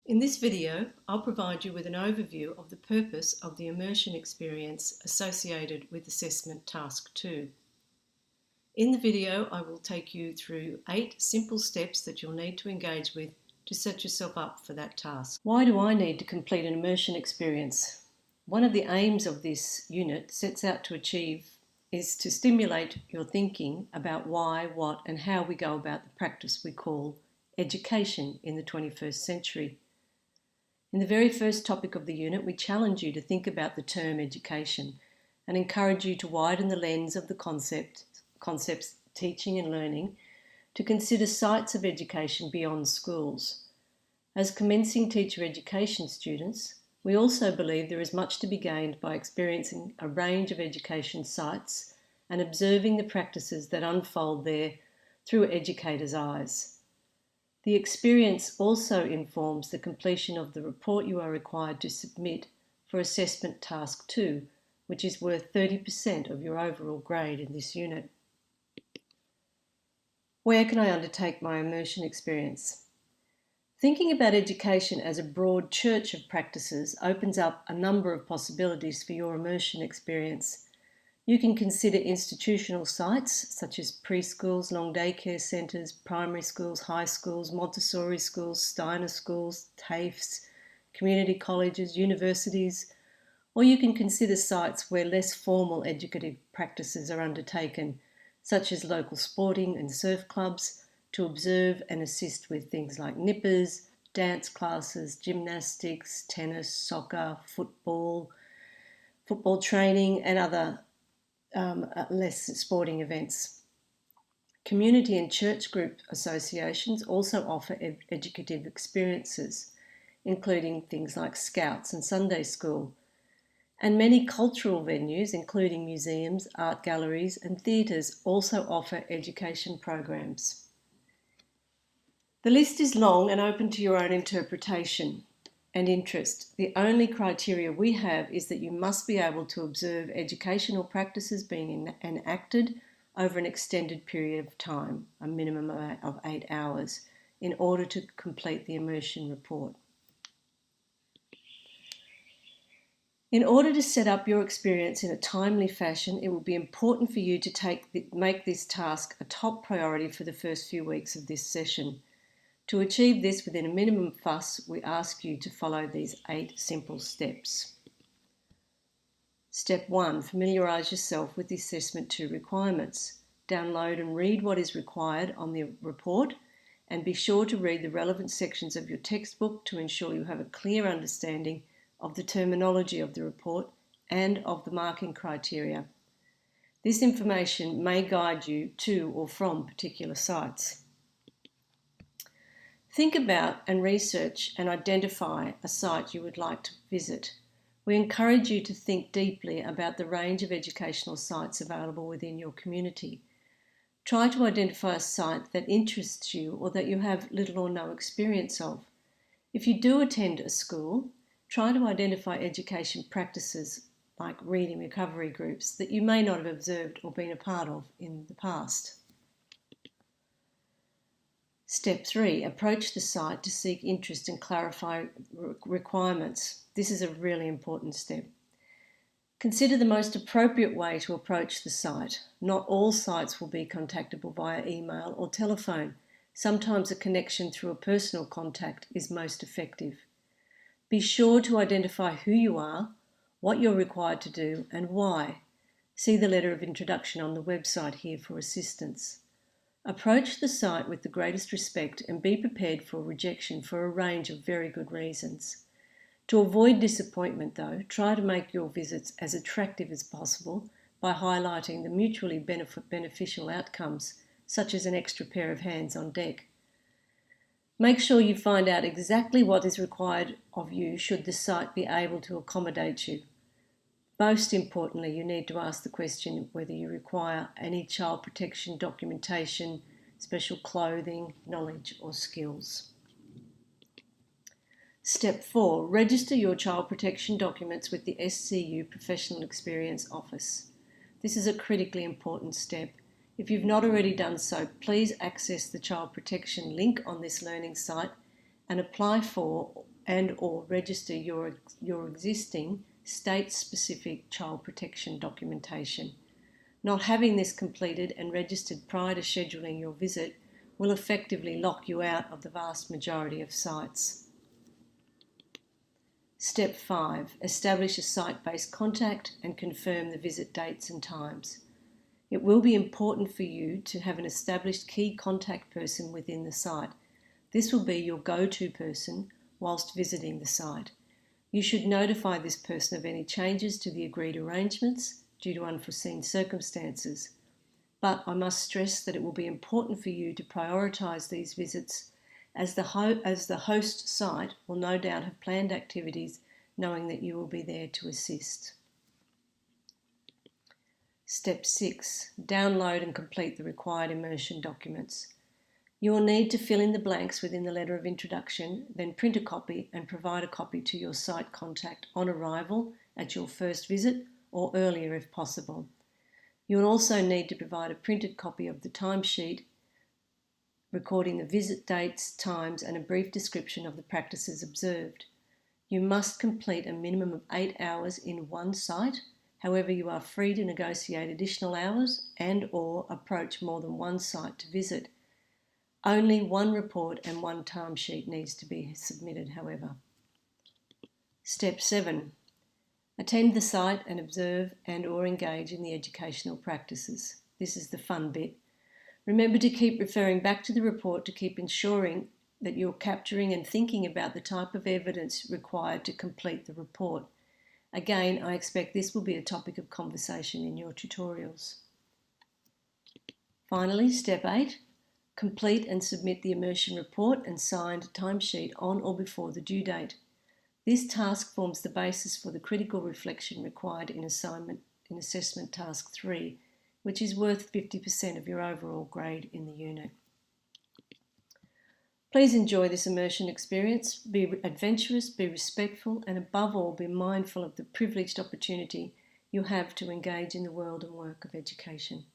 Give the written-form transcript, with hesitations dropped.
In this video, I'll provide you with an overview of the purpose of the immersion experience associated with Assessment Task 2. In the video, I will take you through 8 simple steps that you'll need to engage with to set yourself up for that task. Why do I need to complete an immersion experience? One of the aims of this unit sets out to achieve is to stimulate your thinking about why, what, and how we go about the practice we call education in the 21st century. In the very first topic of the unit, we challenge you to think about the term education and encourage you to widen the lens of the concepts teaching and learning to consider sites of education beyond schools. As commencing teacher education students, we also believe there is much to be gained by experiencing a range of education sites and observing the practices that unfold there through educators' eyes. The experience also informs the completion of the report you are required to submit for Assessment Task 2, which is worth 30% of your overall grade in this unit. Where can I undertake my immersion experience? Thinking about education as a broad church of practices opens up a number of possibilities for your immersion experience. You can consider institutional sites such as preschools, long daycare centres, primary schools, high schools, Montessori schools, Steiner schools, TAFEs, community colleges, universities, or you can consider sites where less formal educative practices are undertaken, such as local sporting and surf clubs, to observe and assist with things like nippers, dance classes, gymnastics, tennis, soccer, football training and other less sporting events. Community and church group associations also offer educative experiences, including things like Scouts and Sunday School. And many cultural venues, including museums, art galleries and theatres, also offer education programs. The list is long and open to your own interpretation and interest. The only criteria we have is that you must be able to observe educational practices being enacted over an extended period of time, a minimum of 8 hours, in order to complete the immersion report. In order to set up your experience in a timely fashion, it will be important for you to make this task a top priority for the first few weeks of this session. To achieve this within a minimum fuss, we ask you to follow these 8 simple steps. Step 1. Familiarise yourself with the Assessment 2 requirements. Download and read what is required on the report and be sure to read the relevant sections of your textbook to ensure you have a clear understanding of the terminology of the report and of the marking criteria. This information may guide you to or from particular sites. Think about and research and identify a site you would like to visit. We encourage you to think deeply about the range of educational sites available within your community. Try to identify a site that interests you or that you have little or no experience of. If you do attend a school, try to identify education practices like reading recovery groups that you may not have observed or been a part of in the past. Step 3. Approach the site to seek interest and clarify requirements. This is a really important step. Consider the most appropriate way to approach the site. Not all sites will be contactable via email or telephone. Sometimes a connection through a personal contact is most effective. Be sure to identify who you are, what you're required to do, and why. See the letter of introduction on the website here for assistance. Approach the site with the greatest respect and be prepared for rejection for a range of very good reasons. To avoid disappointment, though, try to make your visits as attractive as possible by highlighting the mutually beneficial outcomes, such as an extra pair of hands on deck. Make sure you find out exactly what is required of you should the site be able to accommodate you. Most importantly, you need to ask the question whether you require any child protection documentation, special clothing, knowledge or skills. Step 4. Register your child protection documents with the SCU Professional Experience Office. This is a critically important step. If you've not already done so, please access the child protection link on this learning site and apply for and or register your existing state-specific child protection documentation. Not having this completed and registered prior to scheduling your visit will effectively lock you out of the vast majority of sites. Step 5. Establish a site-based contact and confirm the visit dates and times. It will be important for you to have an established key contact person within the site. This will be your go-to person whilst visiting the site. You should notify this person of any changes to the agreed arrangements due to unforeseen circumstances. But I must stress that it will be important for you to prioritise these visits as the host site will no doubt have planned activities knowing that you will be there to assist. Step 6. Download and complete the required immersion documents. You will need to fill in the blanks within the letter of introduction, then print a copy and provide a copy to your site contact on arrival at your first visit or earlier if possible. You will also need to provide a printed copy of the timesheet recording the visit dates, times and a brief description of the practices observed. You must complete a minimum of 8 hours in one site. However, you are free to negotiate additional hours and or approach more than one site to visit. Only one report and one timesheet needs to be submitted, however. Step 7. Attend the site and observe and or engage in the educational practices. This is the fun bit. Remember to keep referring back to the report to keep ensuring that you're capturing and thinking about the type of evidence required to complete the report. Again, I expect this will be a topic of conversation in your tutorials. Finally, step 8. Complete and submit the immersion report and signed timesheet on or before the due date. This task forms the basis for the critical reflection required in assessment task 3, which is worth 50% of your overall grade in the unit. Please enjoy this immersion experience, be adventurous, be respectful, and above all, be mindful of the privileged opportunity you have to engage in the world and work of education.